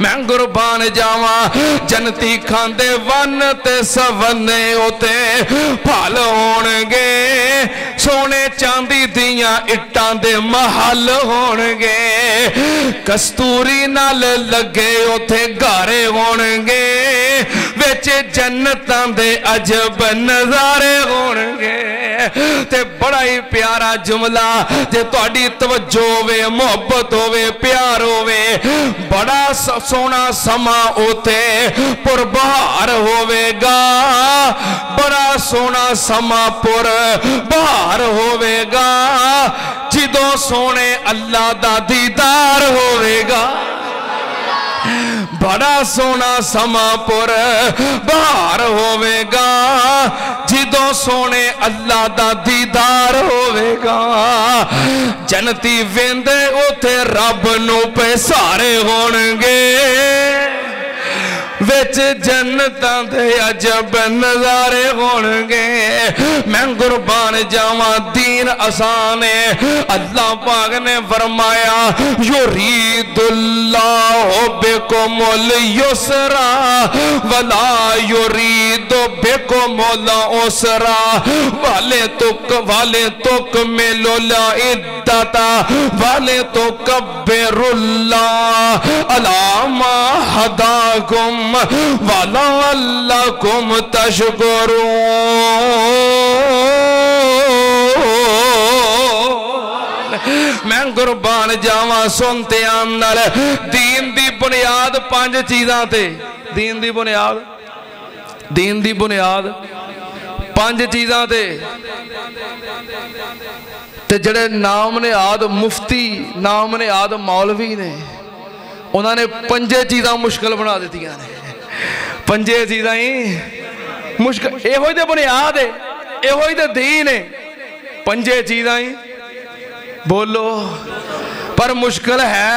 میں قربان جاواں جنتی کھاندے ون تے سونے اوتے پھل ہونگے سونے چاندی دیاں اٹاں دے محل ہونگے کستوری نال لگے اوتے گارے ہونگے ویچے جنتاں دے عجب نظارے ہونگے تے بڑا ہی پیارا جملہ جے تواڈی توجہ ہوے محبت ہوے پیار ہوے بڑا سونا سما اوتے پر بہار ہوے گا بڑا سونا سما پر بہار ہوے گا جدوں سونے اللہ دا دیدار ہوے گا بڑا سونا سما پر بہار ہوے گا جدوں سونے اللہ دا دیدار ہوے گا جنتی ویندے اوتھے رب نو پہ سارے ہونگے ویچ جنتاں دے عجب نظارے ہونگے میں قربان جاواں دین آسان ہے اللہ پاک نے فرمایا یرید اللہ بکم اليسر ولا یرید بکم العسر والے تکملوا العدت والے تکبر اللہ علی ما ہداکم وَلَعَلَّكُمْ تَشْكُرُونَ میں قربان جاواں سنتے اندر دین دی بنیاد 5 چیزاں تے دین دی بنیاد 5 چیزاں تے جڑے نام نے آد مفتی نام نے آد مولوی نے انہوں نے 5 چیزاں مشکل بنا دیتی ہیں 5 چیزاں ہی مشکل اے ہوئی دے بنیاد ہے اے ہوئی دے دین ہے 5 چیزاں ہی بولو پر مشکل ہے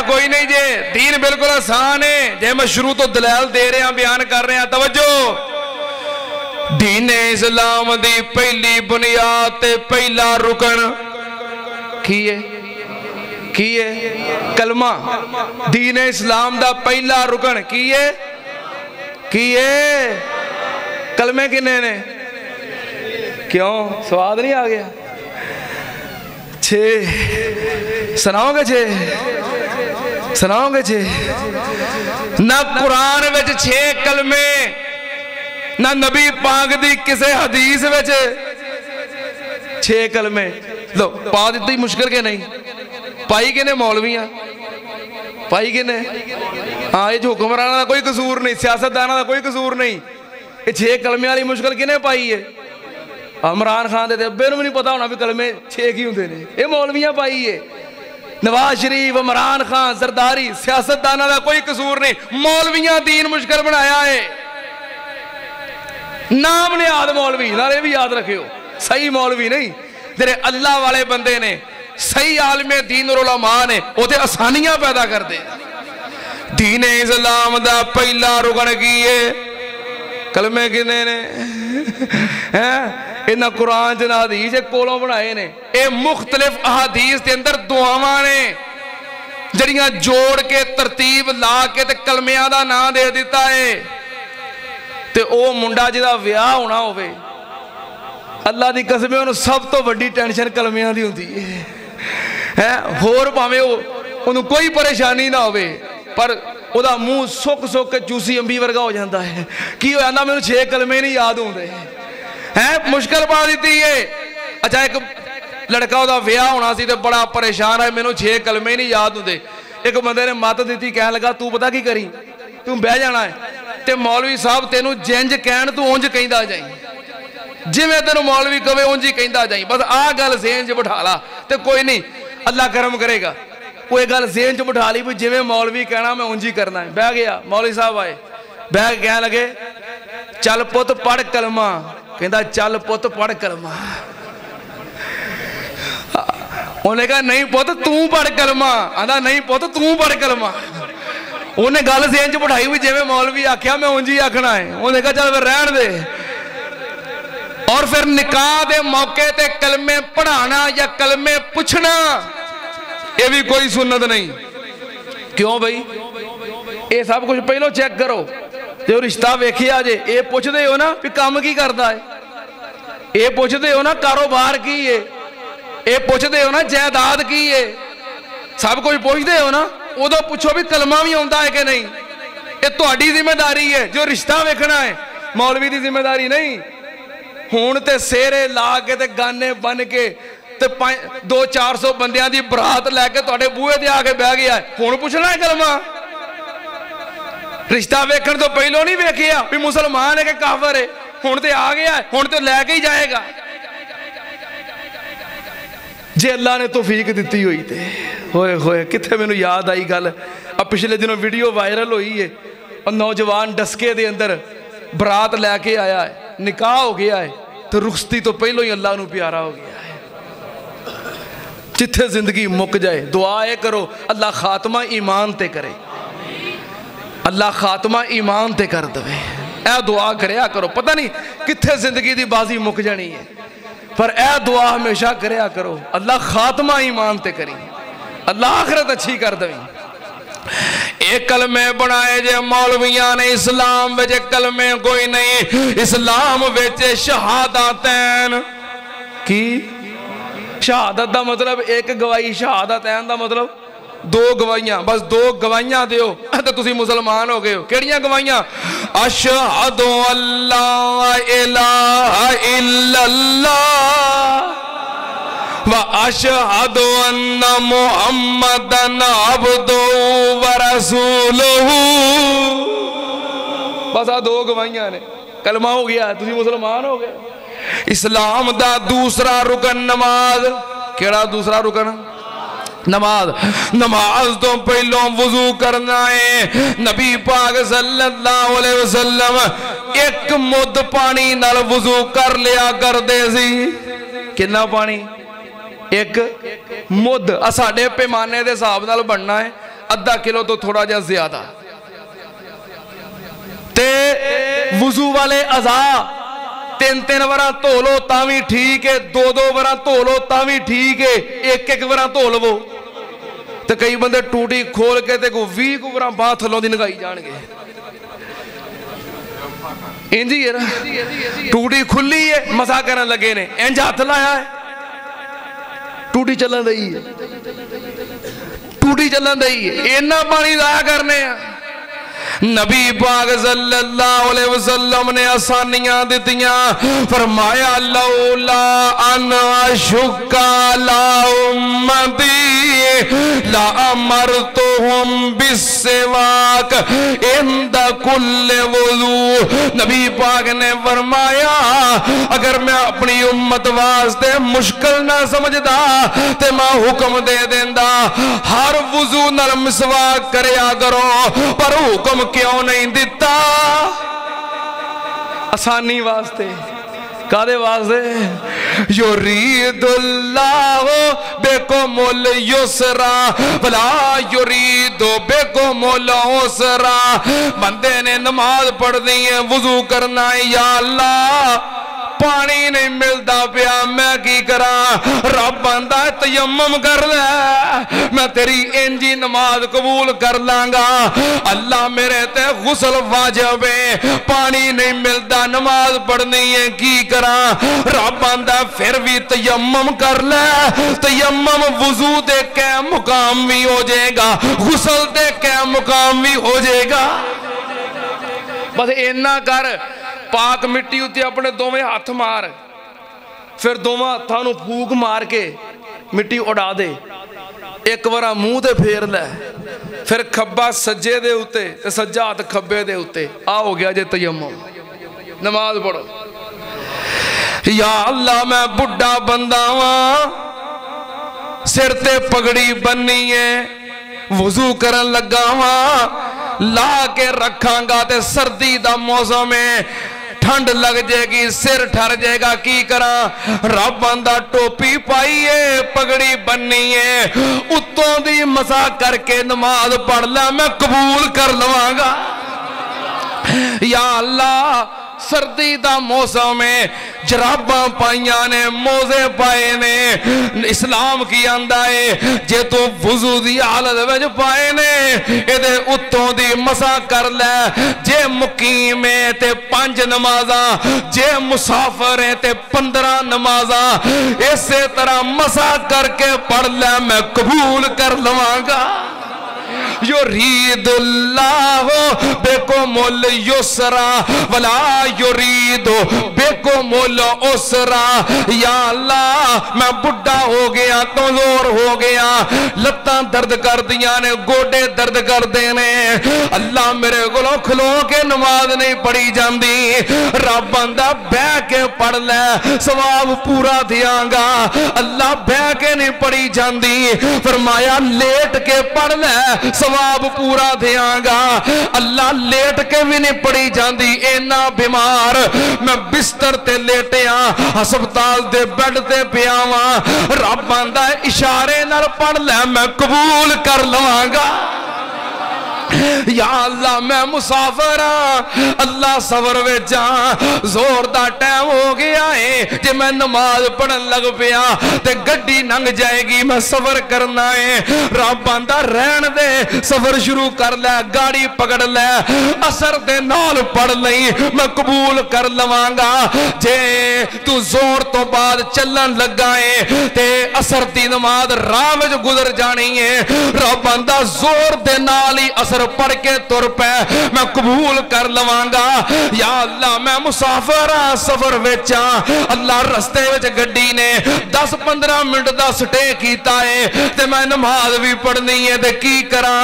کوئی نہیں جے دین بالکل آسان ہے جے میں شروع تو دلائل دے رہے ہیں بیان کر رہے ہیں توجہ دین اسلام دی پہلی بنیاد تے پہلا رکن کیے کلمہ دین اسلام دا پہلا رکن کیے کلمے کنے نے کیوں سواد نہیں آ گیا 6 سناؤ گے 6 نہ قرآن وچ 6 کلمے نہ نبی پاک دی کسے حدیث وچ 6 کلمے لو پا دیتی مشکل کے نہیں پائی کے نے مولویاں پائی کے نے ہاں یہ جو حکمرانہ دا کوئی قصور نہیں سیاست دانا دا کوئی قصور نہیں یہ 6 کلمے والی مشکل کی نے پائی ہے عمران خان دے ابے نو نہیں پتا ہونا بھی کلمے 6 کی ہوندے نے یہ مولویاں پائی ہے نواز شریف عمران خان زرداری سیاست دانا دا کوئی قصور نہیں مولویاں دین مشکل بنایا ہے نام نے یاد مولوی نارے بھی یاد رکھے ہو صحیح مولوی نہیں جنہیں اللہ والے بندے نے صحیح عالم دین اور علماء نے وہ تے آسانیاں پیدا کر دے دین اسلام دا پہلا رکن کیے کلمے کنے نے انہا قرآن جنہ حدیث ایک کولوں بنائے نے اے مختلف احادیث دے اندر دعاواں نے جڑیاں جوڑ کے ترتیب لا کے تے کلمیاں دا نا دے دیتا ہے تے او منڈا جدا ویاہ ہونا ہوئے اللہ دی قسمیں انہوں سب تو بڑی ٹینشن کلمیاں دی ہوتی ہے ہور پاہمیں انہوں کوئی پریشانی نہ ہوئے پر او دا منہ سوک کے چوسی امبی ورگا ہو جاندہ ہے کی ہو جاندہ میں انہوں 6 کلمے نہیں یاد ہوں دے مشکل پا دیتی ہے اچھا ایک لڑکا ہو دا ویاہ ہونا سی تے بڑا پریشان ہے میں انہوں 6 کلمے نہیں یاد ہوں دے ایک بندے نے مات دیتی کہنے لگا تو پتا کی کری تم بہ جانا ہے تے مولوی صاحب تینوں جنج کہن تو اونج کہیں دا جائیں جی میں تینوں مولوی کبھے اونجی کہیں دا جائیں بس گل ذہن جو بٹھا لا تے کوئی نہیں اللہ کرم کرے گا کوئی گل ذہن جو بٹھا لی جی میں مولوی کہنا میں اونجی کرنا ہے بہ گیا مولوی صاحب آئے بہ کہنے لگے چل پت پڑھ کلمہ کہندا چل پت پڑھ کلمہ انہوں نے کہا نہیں پت توں پڑھ کلمہ آندھا نہیں پت توں پڑھ کلمہ انہوں نے گل ذہن جو بٹھائی ہوئی جی میں مولوی آکھیا میں اونجی آکھنا ہے انہوں نے کہا چل پھر رہن دے اور پھر نکاح دے موقع تے کلمے پڑھانا یا کلمے پوچھنا یہ بھی کوئی سنت نہیں کیوں بھائی یہ سب کچھ پہلو چیک کرو جو رشتہ ویکھیا جے یہ پوچھتے ہو نا کہ کام کی کرتا ہے یہ پوچھتے ہو نا کاروبار کی ہے یہ پوچھتے ہو نا جائیداد کی ہے سب کچھ پوچھتے ہو نا ادو پوچھو بھی کلمہ بھی آتا ہے کہ نہیں یہ تہاڈی ذمہ داری ہے جو رشتہ ویکھنا ہے مولوی دی ذمہ داری نہیں ہون تے سیرے لا کے تے گانے بن کے تے 200-400 بندیاں دی برات لے کے تہاڈے بوئے تے آ کے بہ گیا ہے ہون پوچھنا ہے کلمہ رشتہ ویکھن تو پہلو نہیں ویکھیا بھی مسلمان ہے کہ کافر ہے ہون تے آ گیا ہے ہون تے لے کے ہی جائے گا جے اللہ نے توفیق دیتی ہوئی تے ہوئے ہوئے کتھے میں نو یاد آئی گل اب پچھلے دنوں ویڈیو وائرل ہوئی ہے اور نوجوان ڈسکے دے اندر برات لے کے آیا ہے نکاح ہو گیا ہے تو رخصتی تو پہلو ہی اللہ نو پیارا ہو گیا ہے جتھے زندگی مک جائے دعائے کرو اللہ خاتمہ ایمان تے کرے اللہ خاتمہ ایمان تے کر دوے اے دعا کریا کرو پتہ نہیں کتھے زندگی دی بازی مک جانی ہے پر اے دعا ہمیشہ کریا کرو اللہ خاتمہ ایمان تے کری اللہ آخرت اچھی کر دویں ایک کلمے بنائے جے مولویان اسلام وچ کلمے کوئی نہیں اسلام وچ شہادتین کی شہادت دا مطلب ایک گواہی شہادتین دا مطلب 2 گواہیاں بس 2 گواہیاں دیو تو تسی مسلمان ہو گئے ہو کیڑیاں گواہیاں اشہد اللہ الہ الا اللہ وَأَشْهَدُ أَنَّ مُحَمَّدًا عَبْدُهُ وَرَسُولُهُ بس 2 گواہیاں نے کلمہ ہو گیا تسی مسلمان ہو گئے اسلام دا دوسرا رکن نماز کیڑا دوسرا رکن نماز نماز تو پہلوں وضو کرنا ہے نبی پاک صلی اللہ علیہ وسلم ایک مد پانی نال وضو کر لیا کر دے سی کتنا پانی ایک مد اساڑے پیمانے دے صاحب نال بننا ہے آدھا کلو تو تھوڑا جا زیادہ تے وضو والے اعضاء 3 وراں دھولو تاوی ٹھیک ہے 2 وراں دھولو تاوی ٹھیک ہے 1 وراں دھولو تے کئی بندے ٹوٹی کھول کے تے کو 20 وراں باہ تھلوں دی نگائی جان گے انجی ہے نا ٹوٹی کھلی ہے مسا کرنے لگے نے انج ہاتھ لایا ہے ٹوٹی چلن رہی ہے ٹوٹی چلن رہی ہے اینا پانی ضائع کرنے ہیں نبی پاک صلی اللہ علیہ وسلم نے آسانیاں دیتیاں فرمایا لولا ان اشق علی امتی لامرتهم بالسواک عند کل وضو نبی پاک نے فرمایا اگر میں اپنی امت واسطے مشکل نہ سمجھدا تے میں حکم دے دیندہ ہر وضو نال مسواک کریا کرو پر حکم کیوں نہیں دیتا آسانی واسطے کادے واسطے یرید اللہ بکم الیسرا ولا یرید بکم العسرا بندے نے نماز پڑھ دی ہے وضو کرنا ہے یا اللہ پانی نہیں ملتا پیا میں کی کرا رب بندہ تیمم کر لے میں تیری انجی نماز قبول کر لانگا اللہ میرے تے غسل واجب ہے پانی نہیں ملتا نماز پڑھنی ہے کی کرا رب بندہ پھر بھی تیمم کر لے تیمم وضو دے کے مقام بھی ہو جائے گا غسل دے کے مقام بھی ہو جائے گا بس اینا کر پاک مٹی ہوتی اپنے دوویں ہاتھ مار پھر دوواں ہاتھاں پھوک مار کے مٹی اڑا دے ایک وارا منہ تے پھیر لے پھر کھبا سجے دے ہوتے سجا ہاتھ کھبے دے ہوتے آ ہو گیا جے تیمم نماز پڑھو یا اللہ میں بڑھا بندہ ہاں سر تے پگڑی بننی ہے وضو کرن لگا ہاں لا کے رکھاں گا تے سردی دا موسم ہے ٹھنڈ لگ جائے گی سر ٹھر جائے گا کی کرا رب بندہ ٹوپی پائیے پگڑی بننی ہے اتوں دی مسا کر کے نماز پڑھ لے میں قبول کر لواں گا یا اللہ سردی دا موسم ہے جراباں پائیاں نے موزے پائے نے اسلام کی آندہ ہے جے تو وضو دی حالت وچ پائے نے ایدے اتوں دی مسا کر لے جے مقیم ہے تے 5 نمازاں جے مسافر ہے تے 15 نمازاں اسی طرح مسا کر کے پڑھ لے میں قبول کر لواں گا یرید اللہ بکم الیسرا ولا یرید بکم العسرا یا اللہ میں بڑھا ہو گیا کمزور ہو گیا لتاں درد کر دیاں نے گوڑے درد کر دینے اللہ میرے گلوں کھلو کے نماز نہیں پڑھی جاندی رب بندہ بہ کے پڑھ لے ثواب پورا دیاں گا اللہ بہ کے نہیں پڑھی جاندی فرمایا لیٹ کے پڑھ لے ثواب پورا دیاں گا اللہ لیٹ کے بھی نہیں پڑھی جاندی اینا بیمار میں بستر تے لیٹیاں ہسپتال دے بیڈ تے پیاواں رب بندہ اشارے نال پڑھ لے میں قبول کر لواں گا یا اللہ میں مسافر ہاں اللہ سفر وچاں زور دا ٹائم ہو گیا ہے جے میں نماز پڑھن لگ پیا تے گڈی ننگ جائے گی میں سفر کرنا ہے رب بندہ رہن دے سفر شروع کر لے گاڑی پکڑ لے اثر دے نال پڑھ لئی میں قبول کر لواں گا جے تو زور تو بعد چلن لگا ہے تے اثر دی نماز راہ وچ گزر جانی ہے رب بندہ زور دے نال ہی اثر پڑھ کے تر پہ میں قبول کر لواں گا یا اللہ میں مسافر ہاں سفر وچاں اللہ رستے وچ گڈی نے 10-15 منٹ دا سٹے کیتا ہے تے میں نماز بھی پڑھنی ہے تے کی کراں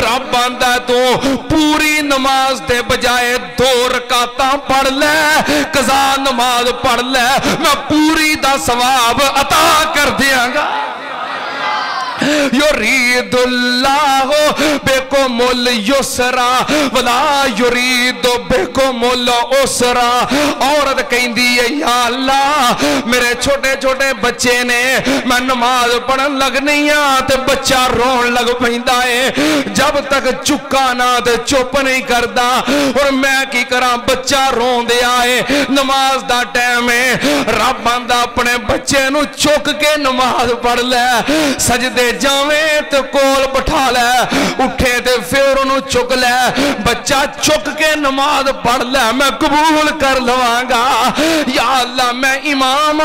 رب بندہ تو پوری نماز دے بجائے 2 رکعتاں پڑھ لے قضا نماز پڑھ لے میں پوری دا ثواب عطا کر دیاں گا یرید اللہ بکم الیسرا ولا یرید بکم العسرا عورت کہندی ہے یا اللہ میرے چھوٹے چھوٹے بچے نے میں نماز پڑھن لگنی ہاں تے بچہ رون لگ پیندا ہے جب تک چکا نہ تے چپ نہیں کردا اور میں کی کراں بچہ رون دے آئے نماز دا ٹائم ہے رب بندہ اپنے بچے نو چک کے نماز پڑھ لے سجدے جاویں تو کول بٹھا لے اٹھے تے پھر انہوں چک لے بچہ چک کے نماز پڑھ لے میں قبول کر لواں گا یا اللہ میں امام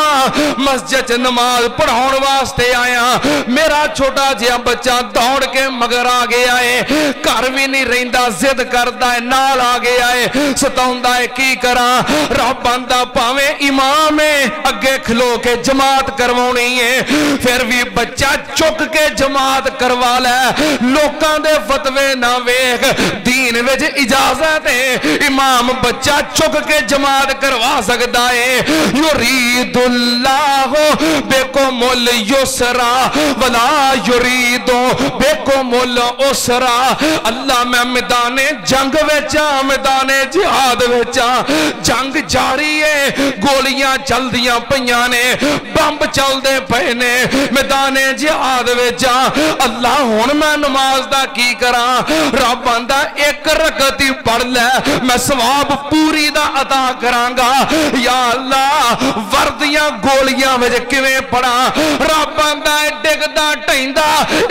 مسجد نماز پڑھاؤن واسطے آیا میرا چھوٹا جہا بچہ دوڑ کے مگر آ گیا ہے گھر بھی نہیں رہندا ضد کردا ہے نال آ گیا ہے ستاوندا ہے کی کراں رب بندہ پاویں امام ہے اگے کھلو کے جماعت کروانی ہے پھر بھی بچہ چک کے جماعت کروا لے لوکاں دے فتوے نہ ویکھ دین وچ اجازت ہے امام بچہ چک کے جماعت کروا سکدا ہے یرید اللہ بکم الیسرا ولا یرید بکم العسرا اللہ میں میدان جنگ وچاں میدان جہاد وچاں جنگ جاری ہے گولیاں چلدیاں پیاں نے بمب چلدے پئے نے میدان جہاد وچاں اللہ ہن میں نماز دا کی کراں رب بندہ 1 رکعت ہی پڑھ لے میں ثواب پوری دا عطا کراں گا یا اللہ وردیاں گولیاں وچ کیویں پڑھاں رب بندہ ڈگدا ٹیندا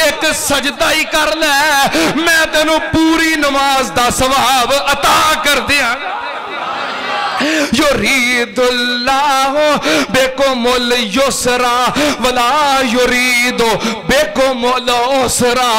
1 سجدہ ہی کر لے میں تینوں پوری نماز دا ثواب عطا کر دیاں گا یرید اللہ بکم الیسرا ولا یرید بکم العسرا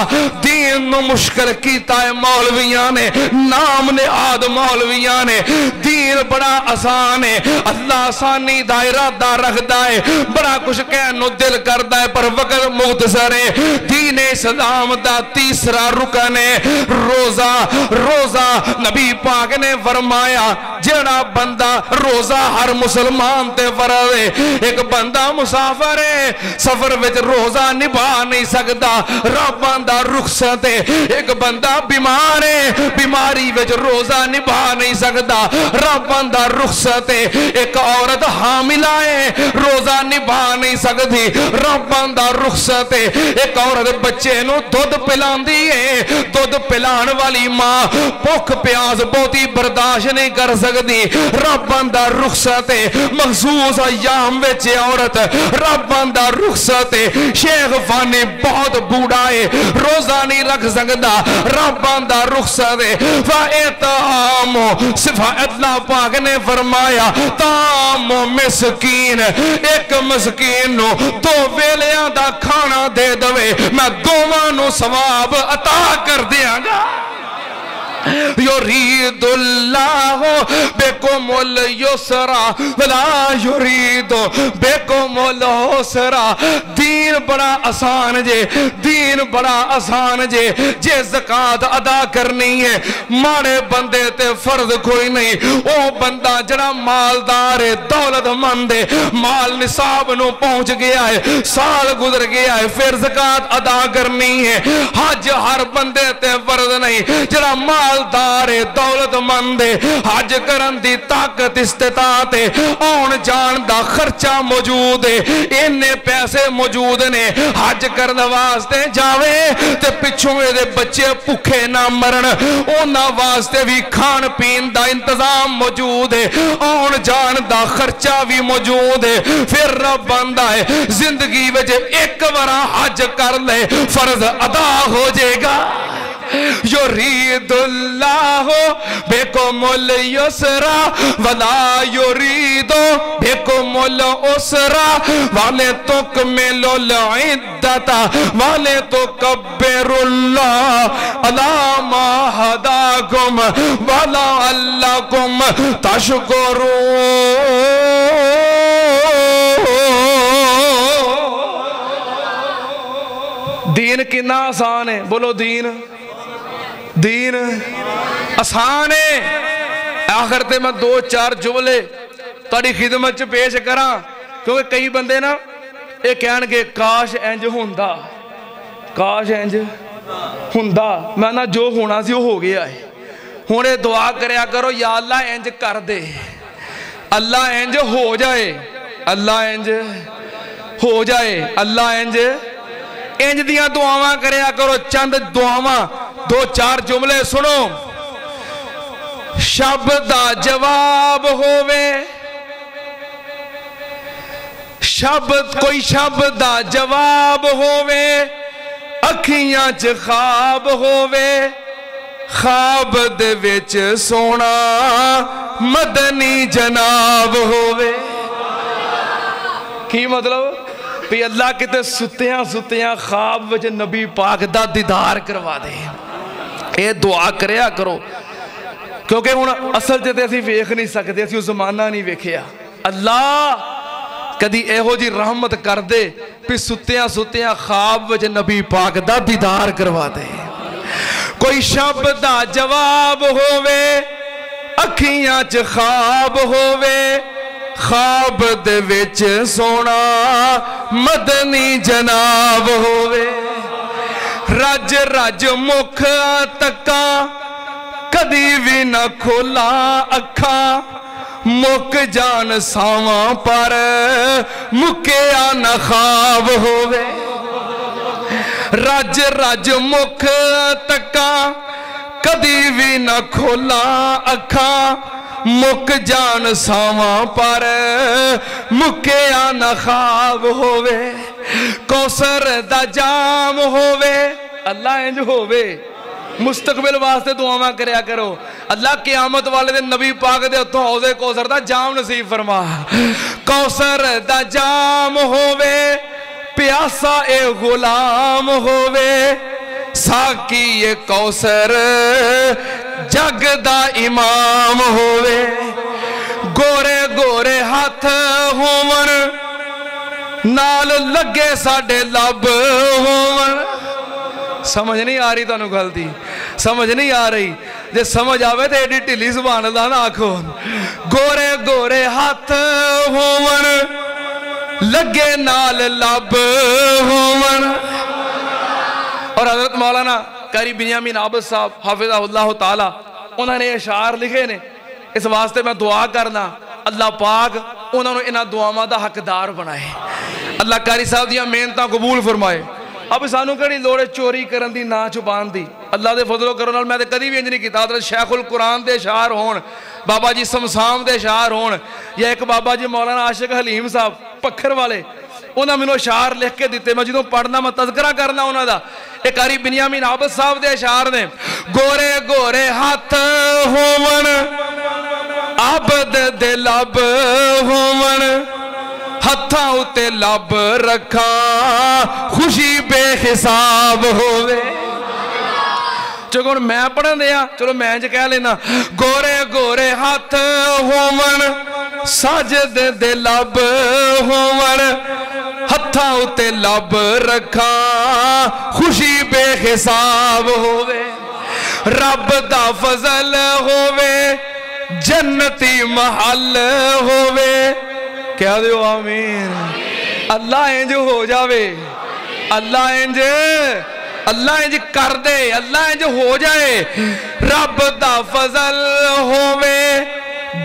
دین نو مشکل کیتا ہے مولویاں نے نام نہاد مولویاں نے دین بڑا آسان ہے اللہ آسانی دا ارادہ رکھدا ہے بڑا کچھ کہن نو دل کردا ہے پر وقت مختصر ہے دین اسلام دا تیسرا رکن ہے روزہ نبی پاک نے فرمایا جڑا بندہ روزہ ہر مسلمان تے فرض ہے ایک بندہ مسافر ہے سفر وچ روزہ نبھا نہیں سکتا رب بندہ رخصت ہے ایک بندہ بیمار ہے بیماری وچ روزہ نبھا نہیں سکتا رب بندہ رخصت ہے ایک عورت حاملہ ہے روزہ نبھا نہیں سکتی رب بندہ رخصت ہے ایک عورت بچے نو دودھ پلاندی ہے دودھ پلان والی ماں بھوک پیاس بہتی برداشت نہیں کر سکتی رب رباں دا رخصت مخصوص ایام وچ عورت رباں دا رخصت شیخ فانی بہت بوڑھا ہے روزہ نہیں رکھ سکتا رباں دا رخصت فَإِطْعَامُ صفحہ اللہ پاک نے فرمایا تام مسکین ایک مسکین نو دو ویلیاں دا کھانا دے دوے میں دوواں نو ثواب عطا کر دیاں گا یرید اللہ بکم اليسر ولا یرید بکم العسر دین بڑا آسان جے دین بڑا آسان جے زکاة ادا کرنی ہے ماڑے بندے تے فرض کوئی نہیں او بندہ جڑا مالدار ہے دولت مند ہے مال نصاب نو پہنچ گیا ہے سال گزر گیا ہے پھر زکاة ادا کرنی ہے حج ہر بندے تے فرض نہیں جڑا مالدار دولت مند حج کرن دی طاقت استطاعت آن جان دا خرچہ موجود ہے انہیں پیسے موجود نے حج کرن واسطے جاوے تے پچھوں دے بچے بھوکے نہ مرن اونا واسطے بھی کھان پین دا انتظام موجود ہے آن جان دا خرچہ بھی موجود ہے پھر رب بندہ ہے زندگی وجہ ایک ورا حج کر لے فرض ادا ہو جائے گا یرید اللہ بکم اليسر ولا یرید بکم العسر ولتکملوا العدۃ ولتکبروا اللہ علی ما ھداکم ولعلکم تشکرون دین کتنا آسان ہے بولو دین آسان ہے آخر تے میں دو چار جملے تاری خدمت چ پیش کراں کیونکہ کئی بندے نا یہ کہن گے کاش انج ہوندا کاش انج ہوندا میں نا جو ہونا سی وہ ہو گیا ہے ہن اے دعا کریا کرو یا اللہ انج کر دے اللہ انج ہو جائے اللہ انج ہو جائے اللہ انج دیاں دعاواں کریا کرو چند دعاواں دو چار جملے سنو شب دا جواب ہووے کوئی شب دا جواب ہووے اکھیاں چ خواب ہووے خواب دے وچ سونا مدنی جناب ہووے کی مطلب بھی اللہ کتے ستیاں خواب وچ نبی پاک دا دیدار کروا دے اے دعا کریا کرو کیونکہ ہن اصل تے اسی ویکھ نہیں سکدے اسی زمانہ نہیں ویکھیا اللہ کدی ایہو جی رحمت کر دے بھی ستیاں خواب وچ نبی پاک دا دیدار کروا دے کوئی شب دا جواب ہووے اکھیاں چ خواب ہووے خواب دے وچ سونا مدنی جناب ہووے رج مکھ تکا کدی بھی نہ کھولا اکھا مک جان ساواں پر مکیا نہ خواب ہووے رج مکھ تکا کدی بھی نہ کھولا اکھا مک جان ساواں پر مکیا نہ خواب ہووے کوثر دا جام ہووے اللہ انج ہووے مستقبل واسطے دعاواں کریا کرو اللہ قیامت والے دن نبی پاک دے ہتھوں حوض کوثر دا جام نصیب فرما کوثر دا جام ہووے پیاسا اے غلام ہووے ساکی یہ کوثر جگ دا امام ہووے گورے ہاتھ ہوون نال لگے ساڑے لب ہوون سمجھ نہیں آ رہی تانوں غلطی سمجھ نہیں آ رہی جے سمجھ آوے تے ایڈی ٹھلی سبحان اللہ نہ آکھو گورے ہاتھ ہوون لگے نال لب ہوون اور حضرت مولانا قاری بنیامین عابد صاحب حافظہ اللہ تعالی انہوں نے اشعار لکھے نے اس واسطے میں دعا کرنا اللہ پاک انہوں نے انہاں دعاواں دا حقدار بنائے اللہ قاری صاحب دیاں محنتاں قبول فرمائے اب سانو کڑی لوڑے چوری کرن دی نا چھپان دی اللہ دے فضل و کرم نال میں تے کدی بھی انج نہیں کیتا حضرت شیخ القرآن دے اشعار ہون بابا جی سمسام دے اشعار ہون یا ایک بابا جی مولانا عاشق حلیم صاحب پکھر والے انہاں مینوں اشعار لکھ کے دیتے میں جدوں پڑھنا میں تذکرہ کرنا انہاں دا ایک قاری بنیامین عابد صاحب دے اشعار نے گورے گورے ہاتھ ہون عابد دے لب ہون ہتھاں اُتے لب رکھاں خوشی بے حساب ہووے چلو میں پڑھن دیا چلو میں جو کہہ لینا گورے گورے ہاتھ ہون ساجد دے لب ہون ہتھاں اُتے لب رکھاں خوشی بے حساب ہووے رب دا فضل ہووے جنتی محل ہووے کہہ دیو آمین اللہ انج ہو جاوے اللہ انج کر دے اللہ انج ہو جائے رب دا فضل ہووے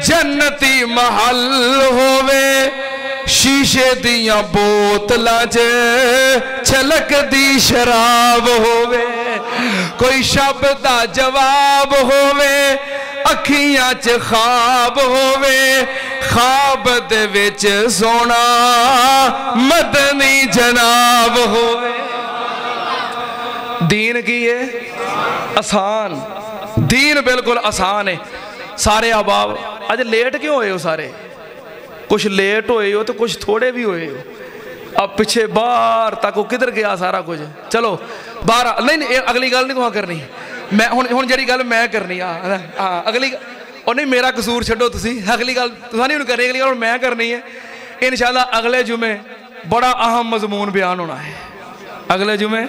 جنتی محل ہووے شیشے دیاں بوتلاں چھلک دی شراب ہووے کوئی شب دا جواب ہووے اکھیاں چ خواب ہووے خواب دے وچ سونا مدنی جناب ہووے دین کی ہے آسان دین بالکل آسان ہے سارے احباب آج لیٹ کیوں ہوئے ہو سارے کچھ لیٹ ہوئے ہو تو کچھ تھوڑے بھی ہوئے ہو اب پیچھے باہر تک کدھر گیا سارا کچھ چلو باہر نہیں اگلی گل نہیں تو کرنی میں ہن جڑی گل میں کرنی اگلی اور نہیں میرا قصور چھڈو تسی اگلی گل تساں نہیں کرنی اگلی گل میں کرنی ہے انشاءاللہ اگلے جمعے بڑا اہم مضمون بیان ہونا ہے اگلے جمعے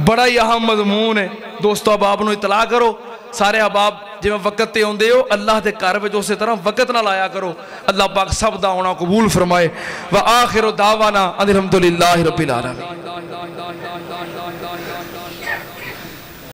بڑا ہی اہم مضمون ہے دوستو احباب نو اطلاع کرو سارے احباب جب وقت تے ہوندے ہو اللہ دے گھر وچ اسی طرح وقت نہ لایا کرو اللہ پاک سب دا ہونا قبول فرمائے وآخر دعوانا الحمدللہ رب العالمین